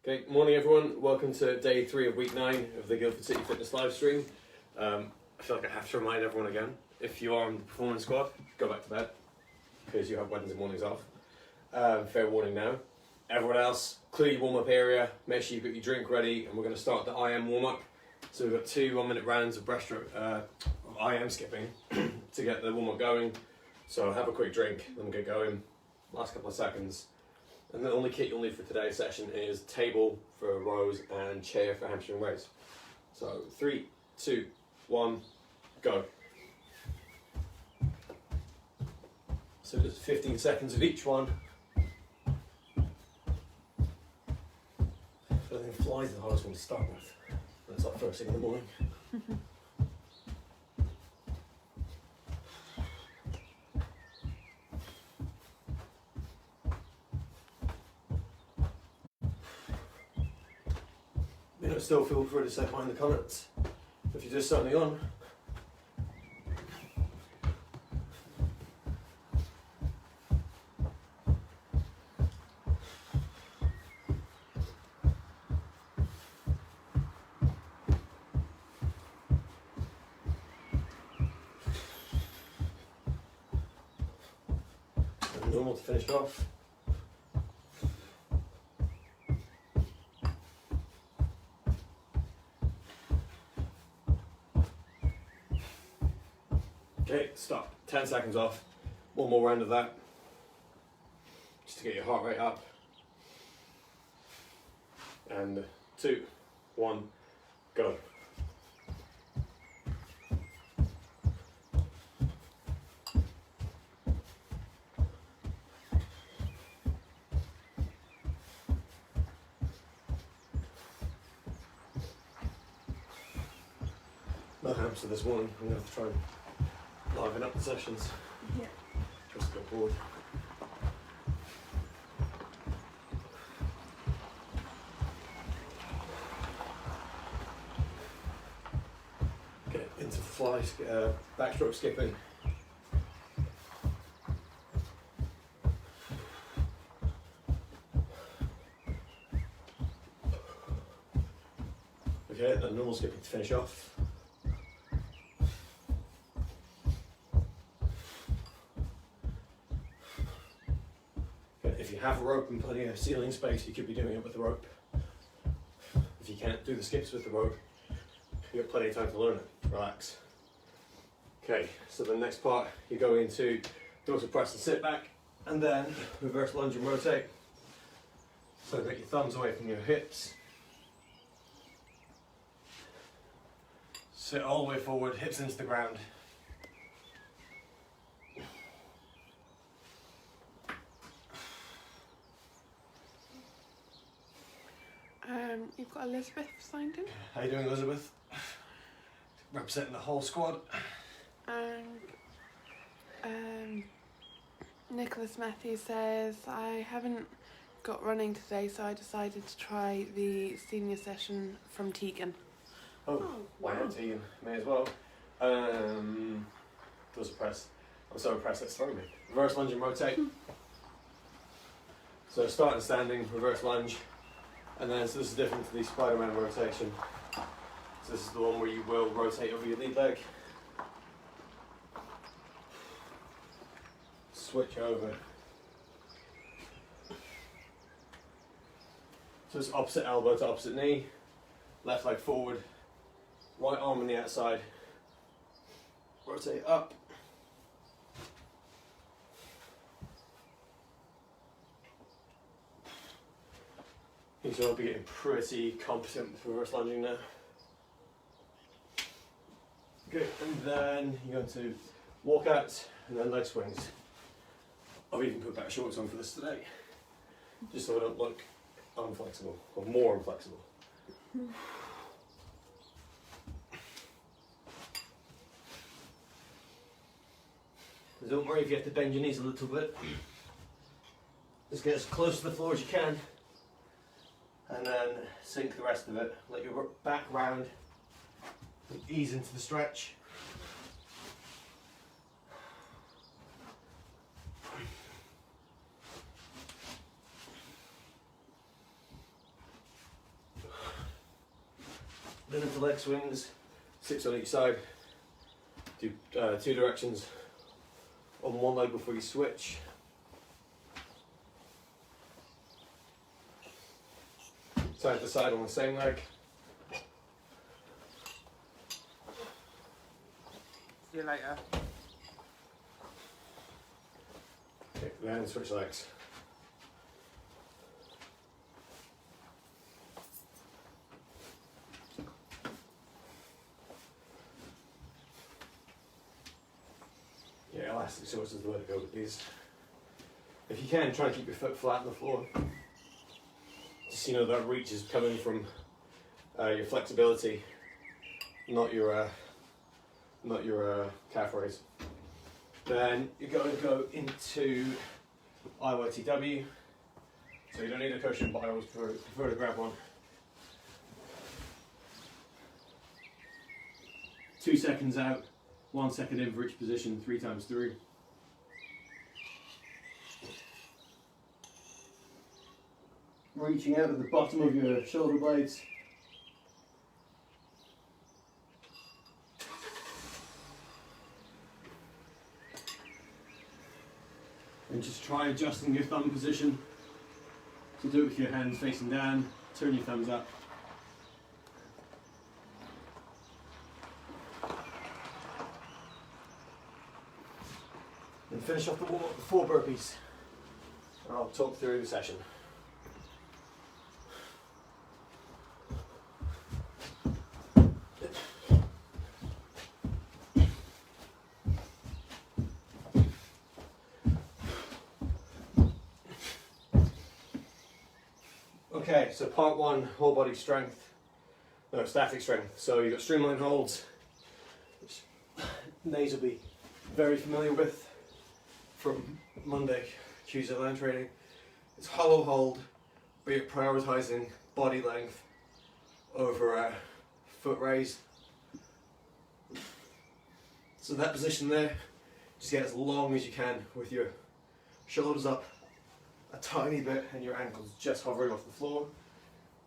Okay, morning everyone. Welcome to day 3 of week 9 of the Guildford City Fitness live stream. I feel like I have to remind everyone again, if you are on the performance squad, go back to bed because you have Wednesday mornings off. Fair warning now. Everyone else, clear your warm-up area, make sure you've got your drink ready, and we're going to start the IM warm-up. So we've got 2 1-minute rounds of breaststroke, IM skipping to get the warm-up going. So have a quick drink, then we'll get going. Last couple of seconds. And the only kit you'll need for today's session is table for rows and chair for hamstring raise. So 3, 2, 1, go. So just 15 seconds of each one. I think flies are the hardest one to start with. That's like first thing in the morning. Still feel free to say hi in the comments if you're just starting on. And normal to finish off. Okay, stop. 10 seconds off. One more round of that. Just to get your heart rate up. And 2, 1, go. No hamster this morning. I'm going to have to try and liven up the sessions. Yeah. Just got bored. Okay, into fly, backstroke skipping. Okay, then normal skipping to finish off. If you have a rope and plenty of ceiling space, you could be doing it with a rope. If you can't do the skips with the rope, you've got plenty of time to learn it. Relax. Okay, so the next part, you go into dorsal press and sit back, and then reverse lunge and rotate. So get your thumbs away from your hips. Sit all the way forward, hips into the ground. You've got Elizabeth signed in. How you doing, Elizabeth? Representing the whole squad. And Nicholas Matthews says, I haven't got running today, so I decided to try the senior session from Tegan. Oh, why not Tegan? May as well. Does a press. I'm so impressed, let's throw me. Reverse lunge and rotate. So starting standing, reverse lunge. And then, so this is different to the Spider-Man rotation. So this is the one where you will rotate over your lead leg. Switch over. So it's opposite elbow to opposite knee. Left leg forward. Right arm on the outside. Rotate up. You should all be getting pretty competent with reverse lunging now. Okay, and then you're going to walk out and then leg swings. I've even put back shorts on for this today, just so I don't look unflexible, or more inflexible. So don't worry if you have to bend your knees a little bit. Just get as close to the floor as you can. And then sink the rest of it. Let your back round, ease into the stretch. Then into leg swings, 6 on each side. Do 2 directions on one leg before you switch. Side to side on the same leg. See you later. Okay, then switch legs. Yeah, elastic shorts is the way to go with these. If you can, try and keep your foot flat on the floor. Just so you know that reach is coming from your flexibility, not your calf raise. Then you're going to go into IYTW. So you don't need a cushion, but I always prefer to grab one. 2 seconds out, 1 second in for each position, 3 times 3. Reaching out at the bottom of your shoulder blades. And just try adjusting your thumb position. So do it with your hands facing down, turn your thumbs up. And finish off the warm-up with 4 burpees. And I'll talk through the session. Okay, so part 1, whole body strength, no, static strength. So you've got streamline holds, which Nays will be very familiar with from Monday, Tuesday land training. It's hollow hold, but you're prioritizing body length over foot raise. So that position there, just get as long as you can with your shoulders up a tiny bit and your ankles just hovering off the floor.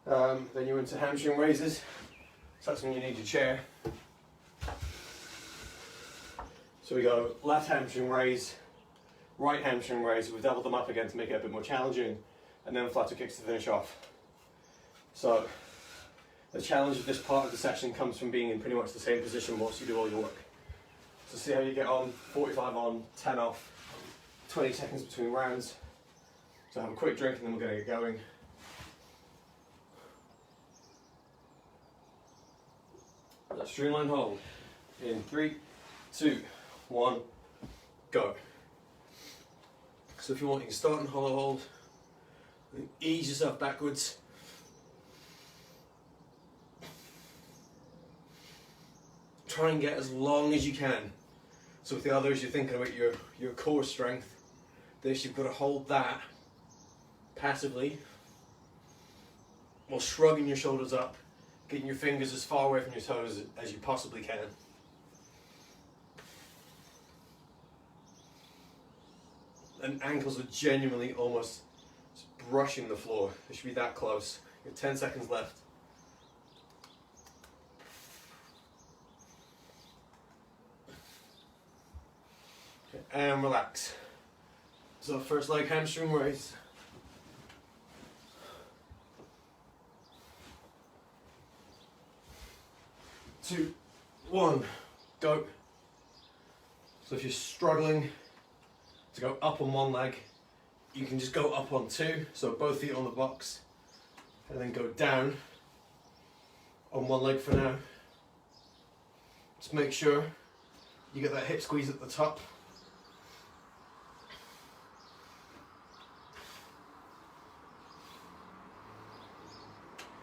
Then you're into hamstring raises, so that's when you need your chair. So we go left hamstring raise, right hamstring raise. We've doubled them up again to make it a bit more challenging, and then flutter kicks to finish off. So the challenge of this part of the session comes from being in pretty much the same position whilst you do all your work. So see how you get on, 45 on, 10 off, 20 seconds between rounds. So have a quick drink and then we're going to get going. Let's streamline hold. In 3, 2, 1, go. So if you want, you can start in hollow hold, and ease yourself backwards. Try and get as long as you can. So with the others, you're thinking about your core strength. This, you've got to hold that passively while shrugging your shoulders up, getting your fingers as far away from your toes as you possibly can. And ankles are genuinely almost brushing the floor. They should be that close. You have 10 seconds left. Okay, and relax. So first leg hamstring raise. 2, 1, go. So if you're struggling to go up on one leg, you can just go up on 2, so both feet on the box, and then go down on one leg for now. Just make sure you get that hip squeeze at the top.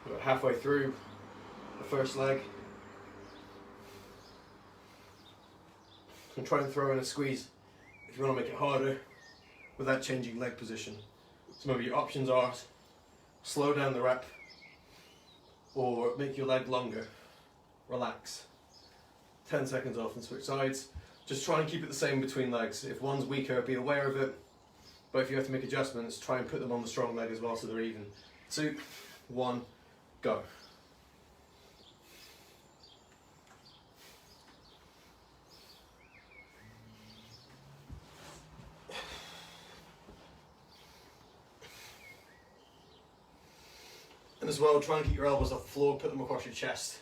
About halfway through the first leg. And try and throw in a squeeze if you want to make it harder without changing leg position. So maybe your options are slow down the rep or make your leg longer. Relax. 10 seconds off and switch sides. Just try and keep it the same between legs. If one's weaker, be aware of it. But if you have to make adjustments, try and put them on the strong leg as well so they're even. 2, 1, go. And as well, try and keep your elbows off the floor, put them across your chest.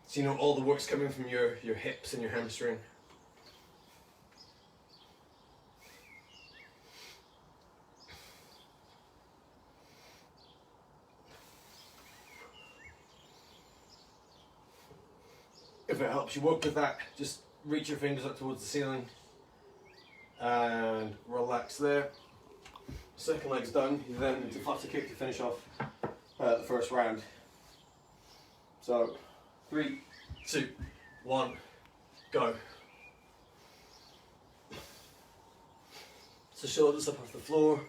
So you know all the work's coming from your hips and your hamstring. If it helps you work with that, just reach your fingers up towards the ceiling and relax there. Second leg's done, you then into flutter kick to finish off the first round. So 3, 2, 1, go. So shoulders up off the floor.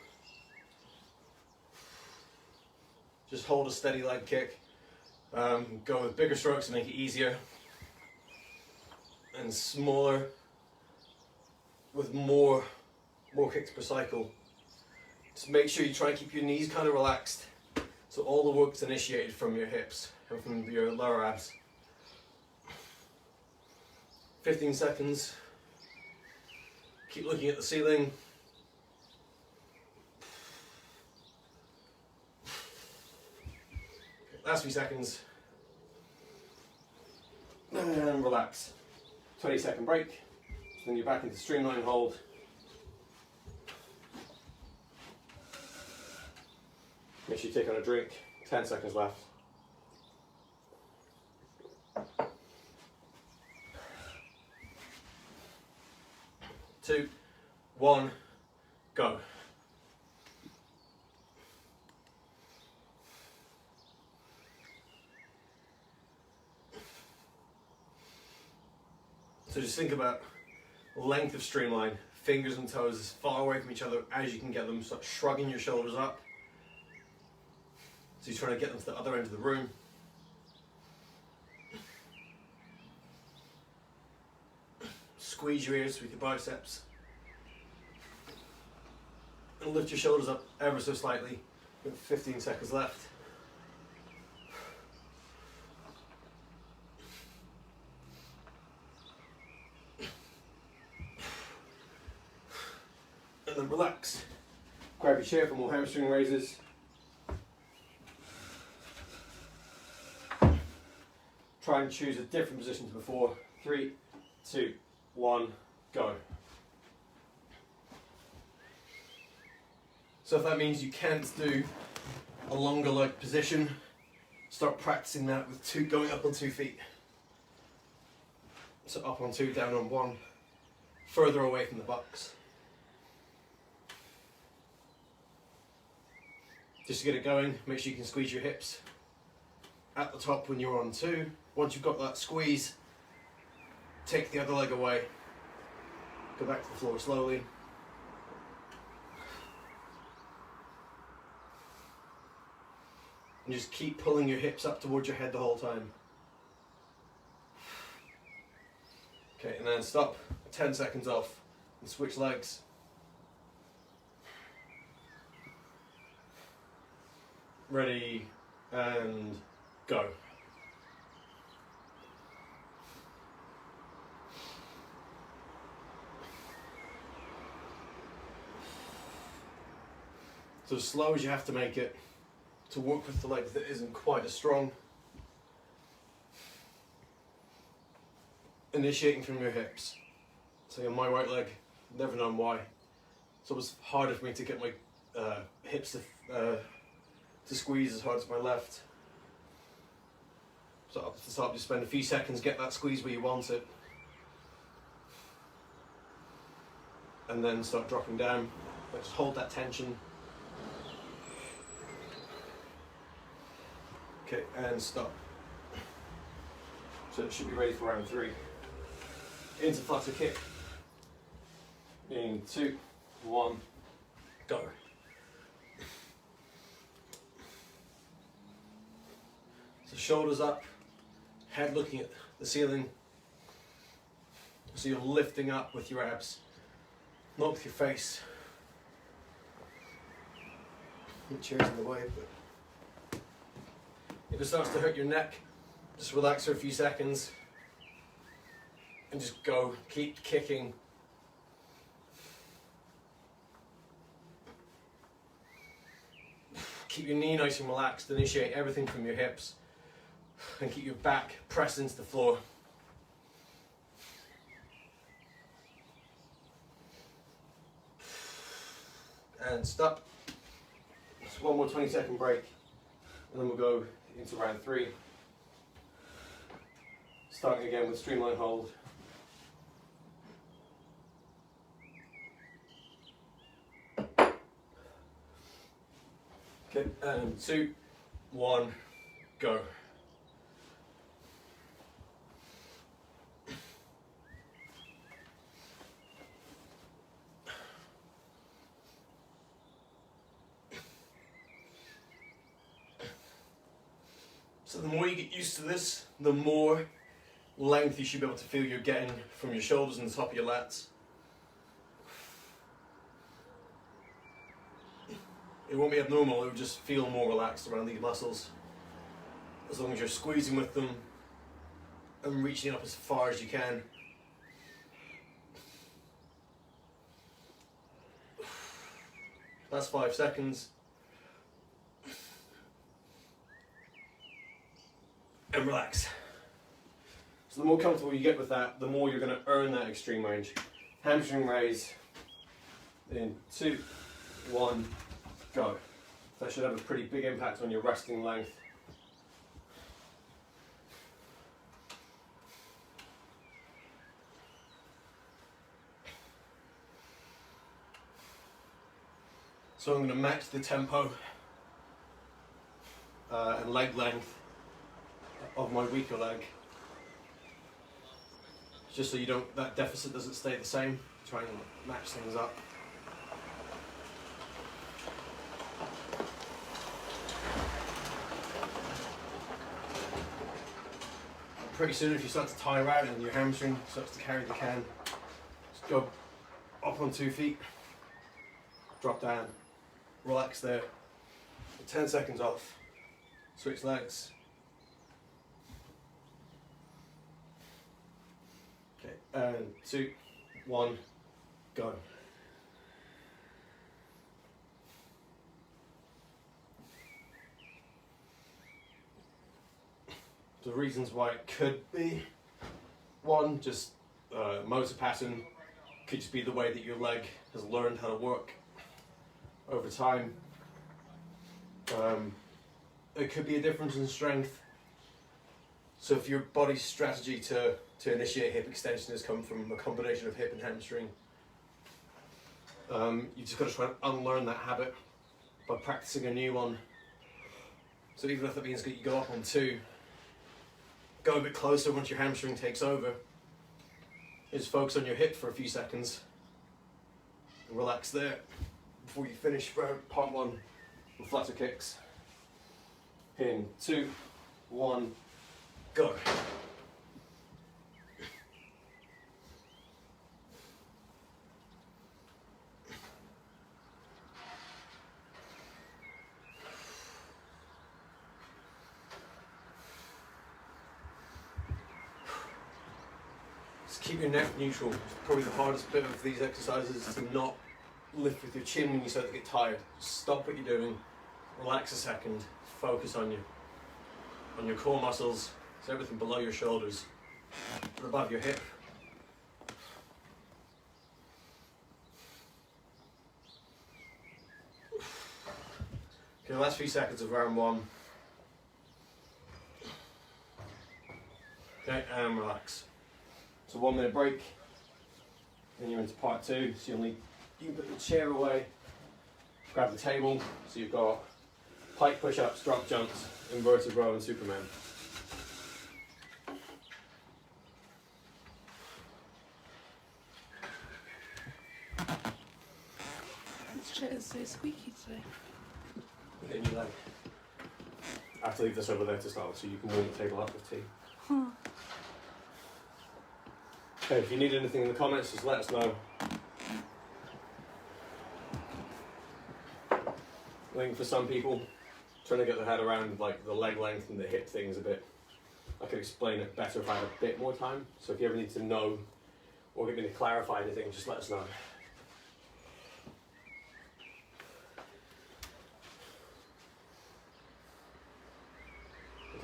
Just hold a steady leg kick. Go with bigger strokes to make it easier, and smaller with more kicks per cycle. Just make sure you try and keep your knees kind of relaxed, so all the work's initiated from your hips and from your lower abs. 15 seconds. Keep looking at the ceiling. Last few seconds. And relax. 20-second break. Then you're back into streamline hold. Make sure you take on a drink. 10 seconds left. Two, 1, go. So just think about length of streamline, fingers and toes as far away from each other as you can get them. Start shrugging your shoulders up. So you're trying to get them to the other end of the room. Squeeze your ears with your biceps. And lift your shoulders up ever so slightly. With 15 seconds left. And then relax. Grab your chair for more hamstring raises. Try and choose a different position to before. 3, 2, 1, go. So if that means you can't do a longer leg position, start practicing that with going up on 2 feet. So up on 2, down on 1, further away from the bucks. Just to get it going, make sure you can squeeze your hips at the top when you're on 2. Once you've got that squeeze, take the other leg away. Go back to the floor slowly. And just keep pulling your hips up towards your head the whole time. Okay, and then stop, 10 seconds off, and switch legs. Ready, and go. So as slow as you have to make it to work with the leg that isn't quite as strong. Initiating from your hips. So on my right leg, never known why. It's always harder for me to get my hips to squeeze as hard as my left. So up to the top, just spend a few seconds, get that squeeze where you want it. And then start dropping down. But just hold that tension. Okay, and stop. So it should be ready for round 3. Into flutter kick. In 2, 1, go. So shoulders up, head looking at the ceiling. So you're lifting up with your abs, not with your face. The chair's in the way, but if it starts to hurt your neck, just relax for a few seconds and just go, keep kicking. Keep your knee nice and relaxed, initiate everything from your hips, and keep your back pressed into the floor. And stop. Just one more 20-second break, and then we'll go into round 3. Starting again with streamline hold. Okay, and 2, 1, go. So the more you get used to this, the more length you should be able to feel you're getting from your shoulders and the top of your lats. It won't be abnormal, it will just feel more relaxed around these muscles. As long as you're squeezing with them and reaching up as far as you can. That's 5 seconds. And relax. So the more comfortable you get with that, the more you're going to earn that extreme range. Hamstring raise in 2, 1, go. That should have a pretty big impact on your resting length. So I'm going to match the tempo and leg length of my weaker leg, just so that deficit doesn't stay the same. Try and match things up. Pretty soon, if you start to tire out and your hamstring starts to carry the can, just go up on 2 feet, drop down, relax there, 10 seconds off, switch legs. Okay, and 2, 1, go. The reasons why it could be, one, just motor pattern, could just be the way that your leg has learned how to work over time. It could be a difference in strength. So if your body's strategy to initiate hip extension has come from a combination of hip and hamstring, you just got to try and unlearn that habit by practicing a new one. So even if that means that you go up on 2, go a bit closer once your hamstring takes over. Just focus on your hip for a few seconds and relax there before you finish part 1 with flutter kicks. In 2, 1, go. Keep your neck neutral. It's probably the hardest bit of these exercises, is to not lift with your chin when you start to get tired. Stop what you're doing, relax a second, focus on your core muscles, so everything below your shoulders or above your hip. Okay, last few seconds of round 1. Okay, and relax. So 1 minute break, then you're into part 2. So you can put the chair away, grab the table. So you've got pike push-ups, drop jumps, inverted row, and Superman. This chair is so squeaky today. Get a new leg. I have to leave this over there to start with, so you can warm the table up with tea. Okay, if you need anything in the comments, just let us know. I think for some people, trying to get their head around like the leg length and the hip thing is a bit, I could explain it better if I had a bit more time. So if you ever need to know or get me to clarify anything, just let us know.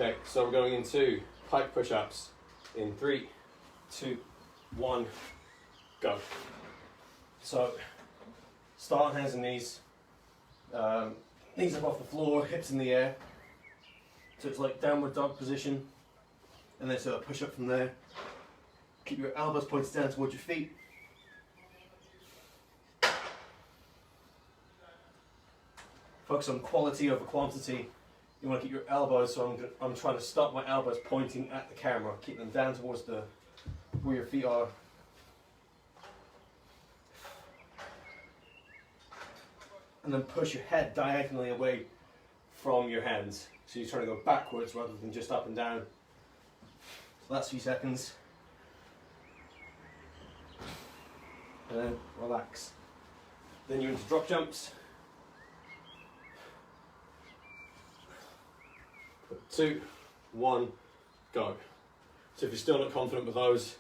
Okay, so we're going into pike push-ups in 3, 2, 1, go. So start on hands and knees, knees up off the floor, hips in the air. So it's like downward dog position, and then sort of push up from there. Keep your elbows pointed down towards your feet. Focus on quality over quantity. You want to keep your elbows, so I'm trying to stop my elbows pointing at the camera. Keep them down towards where your feet are. And then push your head diagonally away from your hands. So you're trying to go backwards rather than just up and down. So that's a few seconds. And then relax. Then you're into drop jumps. 2, 1, go. So if you're still not confident with those,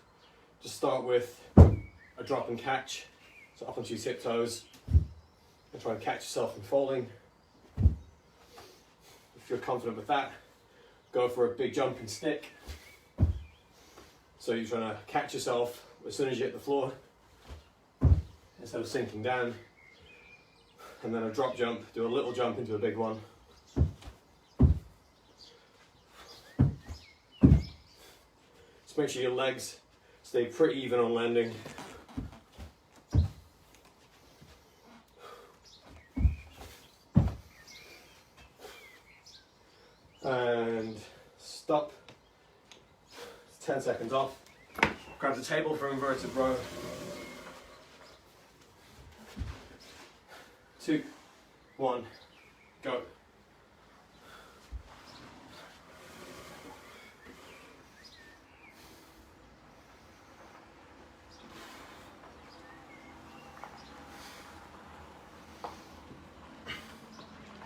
just start with a drop and catch. So up onto your tiptoes and try and catch yourself from falling. If you're confident with that, go for a big jump and stick. So you're trying to catch yourself as soon as you hit the floor instead of sinking down. And then a drop jump, do a little jump into a big one. Just make sure your legs stay pretty even on landing. And stop. 10 seconds off. Grab the table for inverted row. 2, 1, go.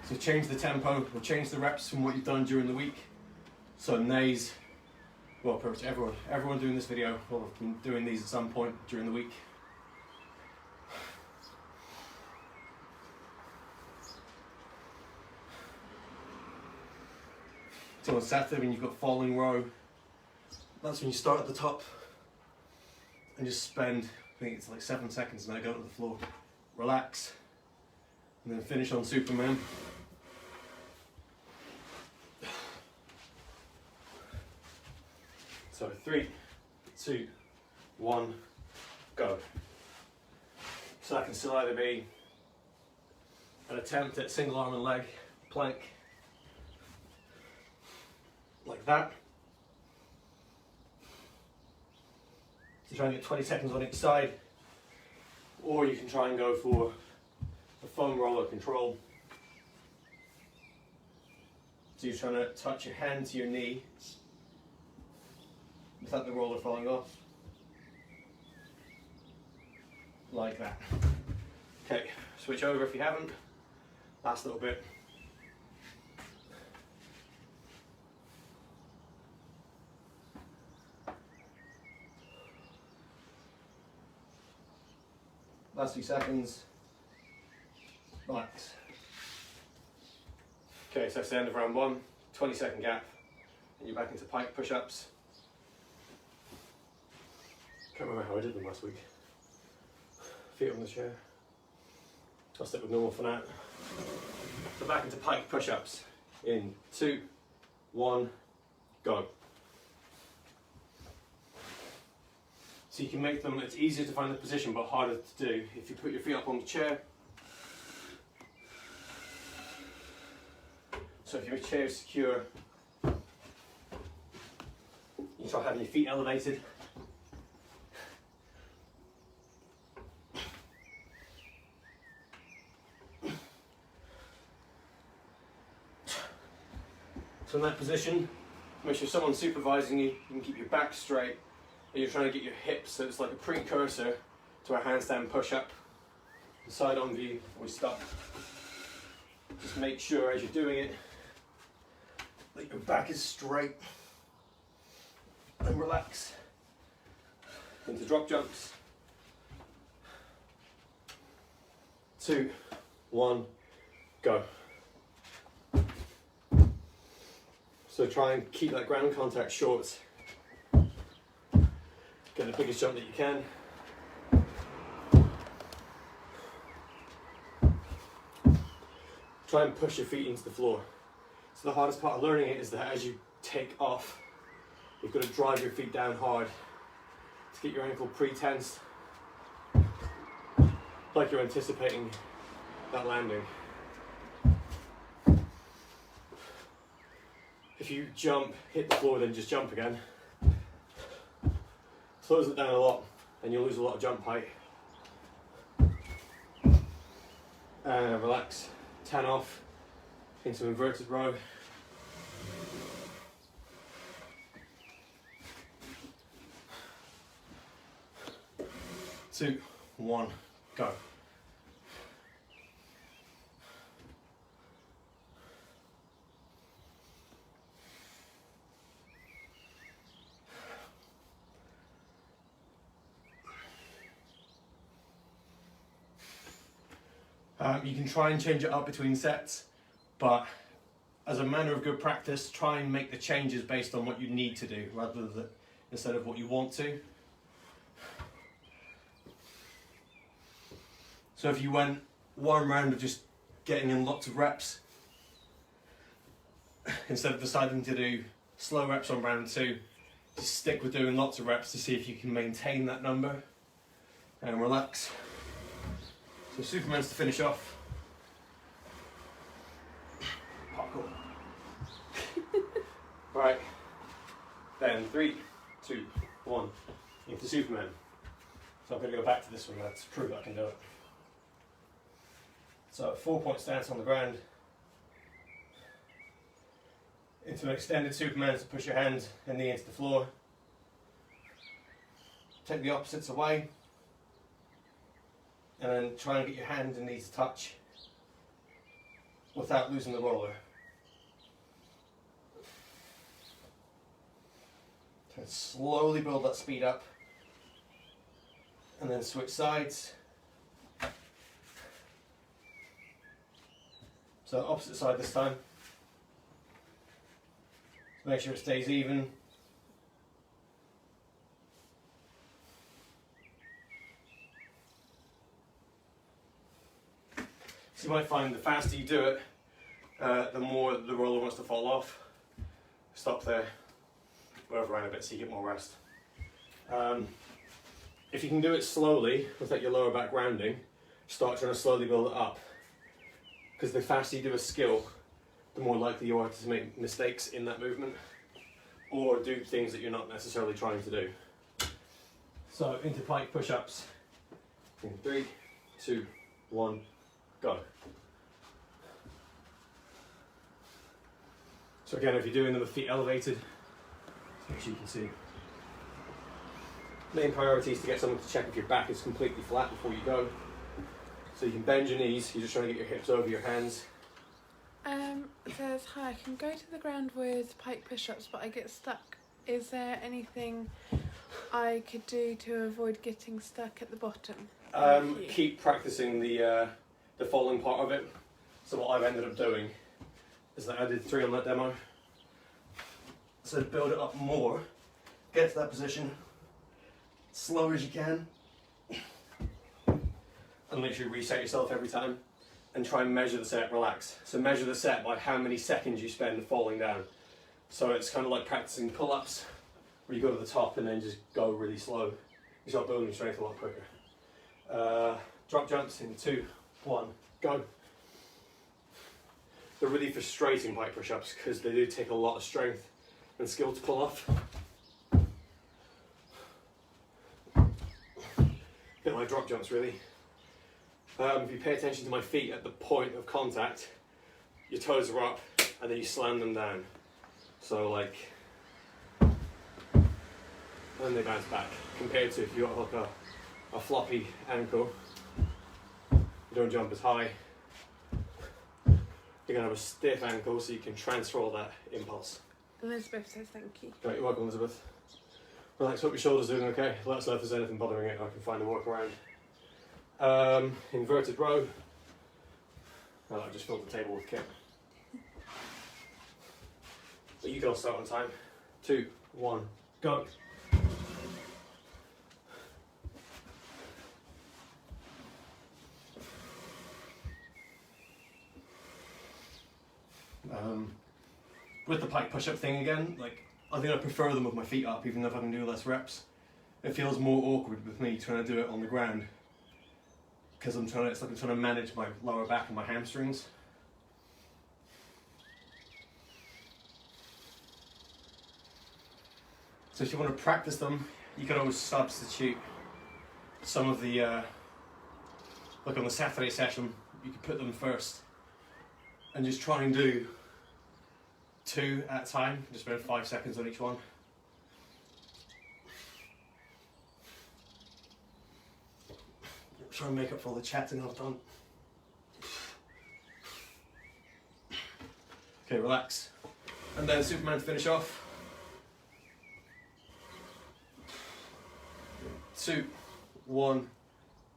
So change the tempo, or change the reps from what you've done during the week. So nays, well, pretty much everyone doing this video will have been doing these at some point during the week. So on Saturday when you've got falling row, that's when you start at the top and just spend, I think it's like 7 seconds now, go to the floor, relax, and then finish on Superman. So 3, 2, 1, go. So that can still either be an attempt at single arm and leg plank, like that. So try and get 20 seconds on each side, or you can try and go for a foam roller control. So you're trying to touch your hand to your knee without the roller falling off, like that. Okay, switch over if you haven't. Last little bit. Last few seconds. Relax. Okay, so that's the end of round 1. 20-second gap, and you're back into pike push-ups. Can't remember how I did them last week. Feet on the chair. I'll stick with normal for now. So back into pike push-ups in 2, 1, go. So you can make them, it's easier to find the position but harder to do if you put your feet up on the chair. So if your chair is secure, you try having your feet elevated. So in that position, make sure someone's supervising you, you can keep your back straight, and you're trying to get your hips so it's like a precursor to a handstand push-up. Side on view, we stop. Just make sure as you're doing it that your back is straight, and relax. Into drop jumps. 2, 1, go. So try and keep that ground contact short. Get the biggest jump that you can. Try and push your feet into the floor. So the hardest part of learning it is that as you take off, you've got to drive your feet down hard to get your ankle pre-tensed, like you're anticipating that landing. If you jump, hit the floor, then just jump again, slows it down a lot and you'll lose a lot of jump height. And relax, 10 off into inverted row. 2, 1, go. You can try and change it up between sets, but as a manner of good practice, try and make the changes based on what you need to do rather than instead of what you want to. So if you went one round of just getting in lots of reps, instead of deciding to do slow reps on round 2, just stick with doing lots of reps to see if you can maintain that number and relax. So Superman's to finish off. Parkour. Right, then 3, 2, 1, into Superman. So I'm going to go back to this one now to prove that I can do it. So 4-point stance on the ground, into an extended Superman, so push your hand and knee into the floor. Take the opposites away, and then try and get your hand and knee to touch without losing the roller. And slowly build that speed up, and then switch sides. So opposite side this time. Make sure it stays even. So you might find the faster you do it, the more the roller wants to fall off. Stop there, move around a bit so you get more rest. If you can do it slowly, without your lower back rounding, start trying to slowly build it up. Because the faster you do a skill, the more likely you are to make mistakes in that movement or do things that you're not necessarily trying to do. So into pike push-ups in 3, 2, 1, go. So again, if you're doing them with feet elevated, make sure you can see. Main priority is to get someone to check if your back is completely flat before you go. So you can bend your knees, you're just trying to get your hips over your hands. It says, hi, I can go to the ground with pike push-ups, but I get stuck. Is there anything I could do to avoid getting stuck at the bottom? Keep practicing the falling part of it. So what I've ended up doing is that I did 3 on that demo. So build it up more, get to that position, slow as you can, and literally reset yourself every time and try and measure the set, relax. So measure the set by how many seconds you spend falling down. So it's kind of like practicing pull-ups where you go to the top and then just go really slow. You start building your strength a lot quicker. Drop jumps in 2, 1, go. They're really frustrating pike push-ups because they do take a lot of strength and skill to pull off. Bit like drop jumps really. If you pay attention to my feet at the point of contact, your toes are up and then you slam them down. So like, and then they bounce back. Compared to if you got like a floppy ankle, you don't jump as high. You're gonna have a stiff ankle so you can transfer all that impulse. Elizabeth says thank you. Great, you're welcome, Elizabeth. Relax, hope your shoulder's doing okay. Let us know if there's anything bothering it, I can find a workaround. Inverted row. Oh, I just filled the table with kit. But you can all start on time. 2, 1, go. With the pike push-up thing again, like I think I prefer them with my feet up, even if I can do less reps. It feels more awkward with me trying to do it on the ground because it's like I'm trying to manage my lower back and my hamstrings. So if you want to practice them, you can always substitute some of the, like on the Saturday session, you could put them first and just try and do 2 at a time, just spend 5 seconds on each one. Try and make up for all the chatting I've done. Okay, relax. And then Superman to finish off. 2, 1,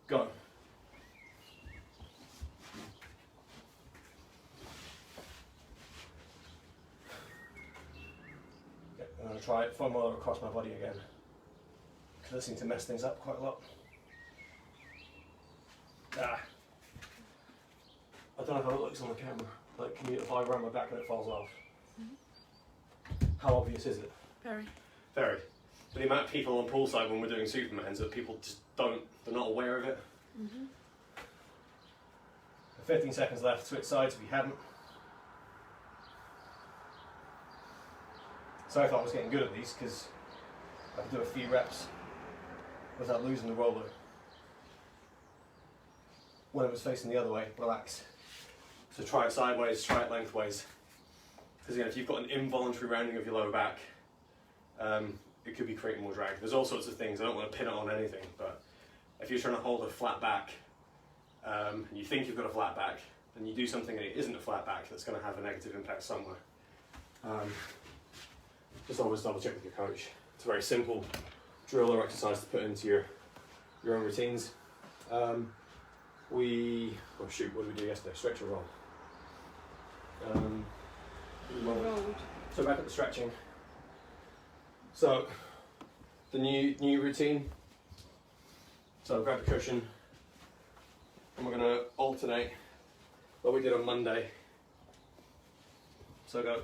go. I'm going to try it 4 more across my body again, because I seem to mess things up quite a lot. I don't know how it looks on the camera. Like, can you, if I run my back and it falls off? How obvious is it? Very. Very. But the amount of people on poolside when we're doing Supermans that people just don't, they're not aware of it. 15 seconds left, switch sides if you hadn't. So I thought I was getting good at these because I could do a few reps without losing the roller. When it was facing the other way, relax. So try it sideways, try it lengthways. Because if you've got an involuntary rounding of your lower back, it could be creating more drag. There's all sorts of things, I don't want to pin it on anything, but if you're trying to hold a flat back, and you think you've got a flat back, then you do something and it isn't a flat back, that's going to have a negative impact somewhere. Just always double check with your coach. It's a very simple drill or exercise to put into your own routines. Oh shoot, what did we do yesterday? Stretch or roll? Rolled. So back at the stretching. So the new routine. So grab the cushion, and we're going to alternate what we did on Monday. So go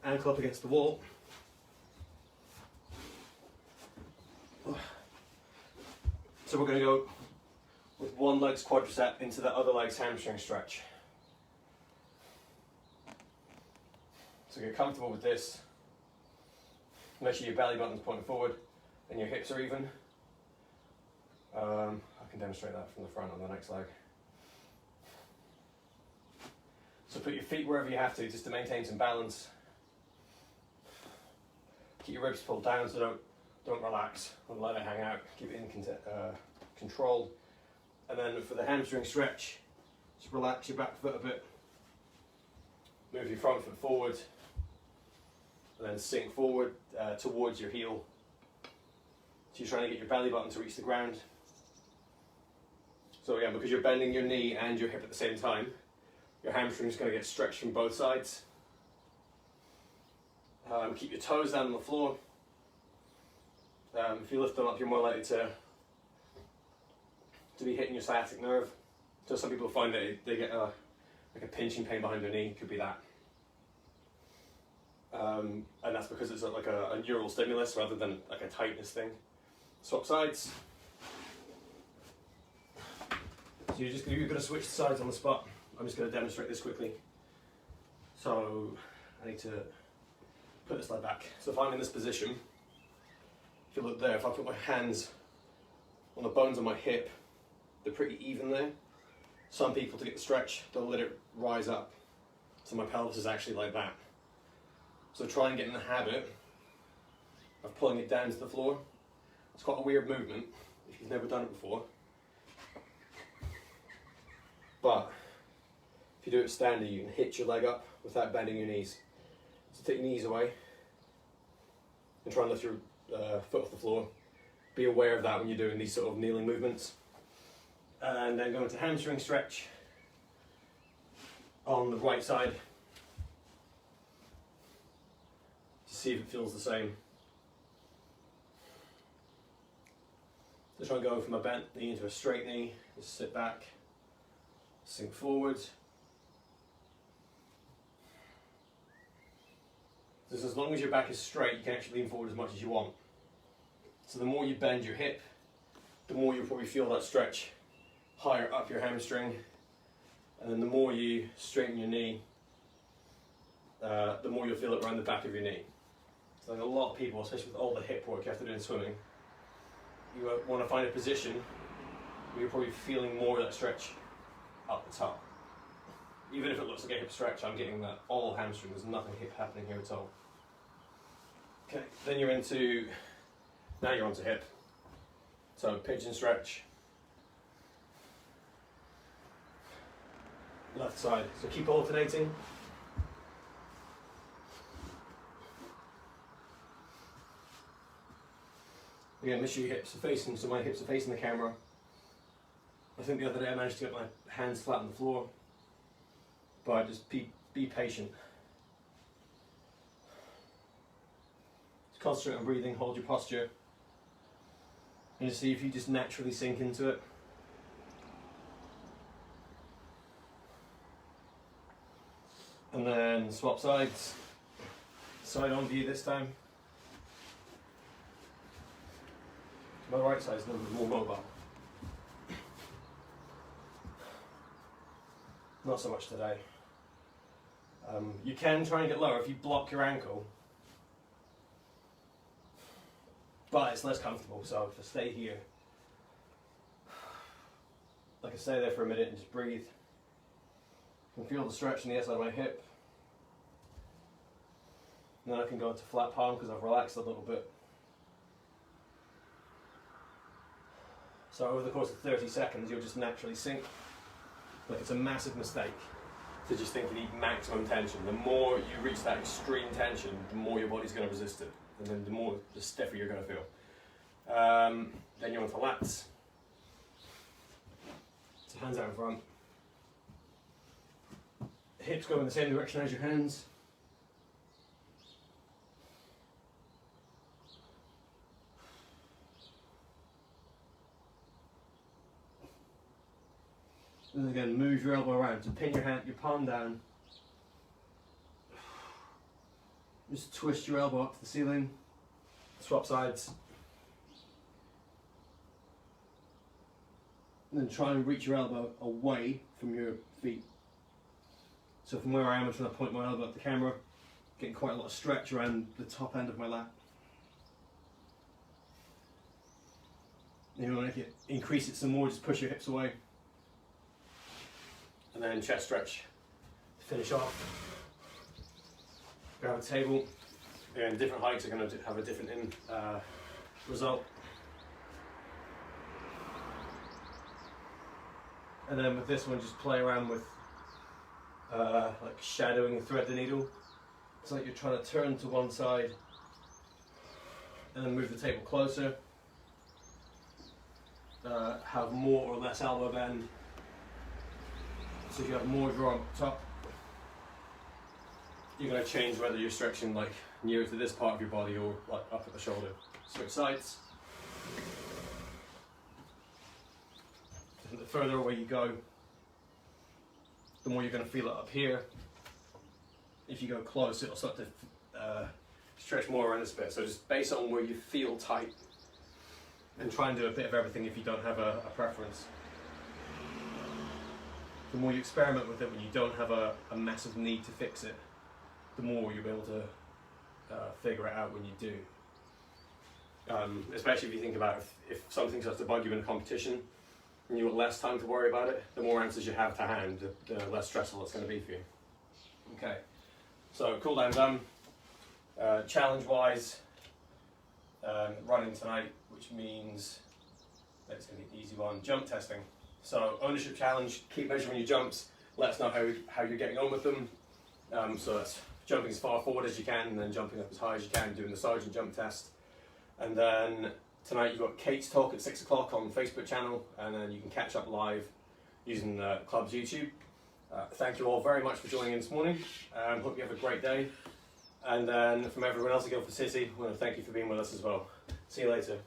ankle up against the wall. So we're going to go with one leg's quadricep into the other leg's hamstring stretch. So get comfortable with this. Make sure your belly button's pointing forward and your hips are even. I can demonstrate that from the front on the next leg. So put your feet wherever you have to, just to maintain some balance. Keep your ribs pulled down, so don't relax and let it hang out. Keep it in control. And then for the hamstring stretch, just relax your back foot a bit. Move your front foot forward, and then sink forward towards your heel. So you're trying to get your belly button to reach the ground. So again, because you're bending your knee and your hip at the same time, your hamstring is going to get stretched from both sides. Keep your toes down on the floor. If you lift them up, you're more likely to be hitting your sciatic nerve. So some people find that they get like a pinching pain behind their knee. It could be that. And that's because it's like a neural stimulus rather than like a tightness thing. Swap sides. So you're going to switch sides on the spot. I'm just going to demonstrate this quickly. So I need to put this leg back. So if I'm in this position, if you look there, if I put my hands on the bones of my hip, they're pretty even there. Some people, to get the stretch, they'll let it rise up. So my pelvis is actually like that. So try and get in the habit of pulling it down to the floor. It's quite a weird movement if you've never done it before. But if you do it standing, you can hitch your leg up without bending your knees. So take your knees away and try and lift your foot off the floor. Be aware of that when you're doing these sort of kneeling movements. And then go into hamstring stretch on the right side. see if it feels the same. Just try and go from a bent knee into a straight knee. Just sit back, sink forward. Just as long as your back is straight, you can actually lean forward as much as you want. So the more you bend your hip, the more you'll probably feel that stretch higher up your hamstring. And then the more you straighten your knee, the more you'll feel it around the back of your knee. So like a lot of people, especially with all the hip work you have to do in swimming, you want to find a position where you're probably feeling more of that stretch up the top. Even if it looks like a hip stretch, I'm getting that all hamstring. There's nothing hip happening here at all. Okay, then now you're onto hip. So pigeon stretch. Left side. So keep alternating. Again, make sure your hips are facing, so my hips are facing the camera. I think the other day I managed to get my hands flat on the floor, but just be patient. Just concentrate on breathing, hold your posture, and just see if you just naturally sink into it. And then swap sides, side on view this time. My right side is a little bit more mobile. Not so much today. You can try and get lower if you block your ankle, but it's less comfortable, so just stay here. I can stay there for a minute and just breathe. I can feel the stretch on the outside of my hip. And then I can go into flat palm because I've relaxed a little bit. So over the course of 30 seconds, you'll just naturally sink. Like, it's a massive mistake to just think you need maximum tension. The more you reach that extreme tension, the more your body's going to resist it, and then the stiffer you're going to feel. Then you're onto lats. So hands out in front. Hips go in the same direction as your hands. And again, move your elbow around. So pin your palm down. Just twist your elbow up to the ceiling. Swap sides. And then try and reach your elbow away from your feet. So from where I am, I'm trying to point my elbow at the camera, getting quite a lot of stretch around the top end of my lat. And you want to increase it some more, just push your hips away. And then chest stretch to finish off. Grab a table. Again, different heights are going to have a different result. And then with this one, just play around with like shadowing thread the needle. It's like you're trying to turn to one side and then move the table closer. Have more or less elbow bend. So if you have more draw up top, you're going to change whether you're stretching like nearer to this part of your body or like up at the shoulder. Switch sides. And the further away you go, the more you're going to feel it up here. If you go close, it'll start to stretch more around this bit. So just base it on where you feel tight and try and do a bit of everything if you don't have a preference. The more you experiment with it when you don't have a massive need to fix it, the more you'll be able to figure it out when you do. Especially if you think about if something starts to bug you in a competition and you've got less time to worry about it, the more answers you have to hand, the less stressful it's going to be for you. Okay, so cool down done. Challenge wise, running tonight, which means it's going to be an easy one. Jump testing. So ownership challenge, keep measuring your jumps, let us know how you're getting on with them. So that's jumping as far forward as you can and then jumping up as high as you can, doing the sergeant jump test. And then tonight you've got Kate's talk at 6 o'clock on the Facebook channel, and then you can catch up live using the club's YouTube. Thank you all very much for joining in this morning. Hope you have a great day, And then from everyone else at Guildford City, I want to thank you for being with us as well. See you later.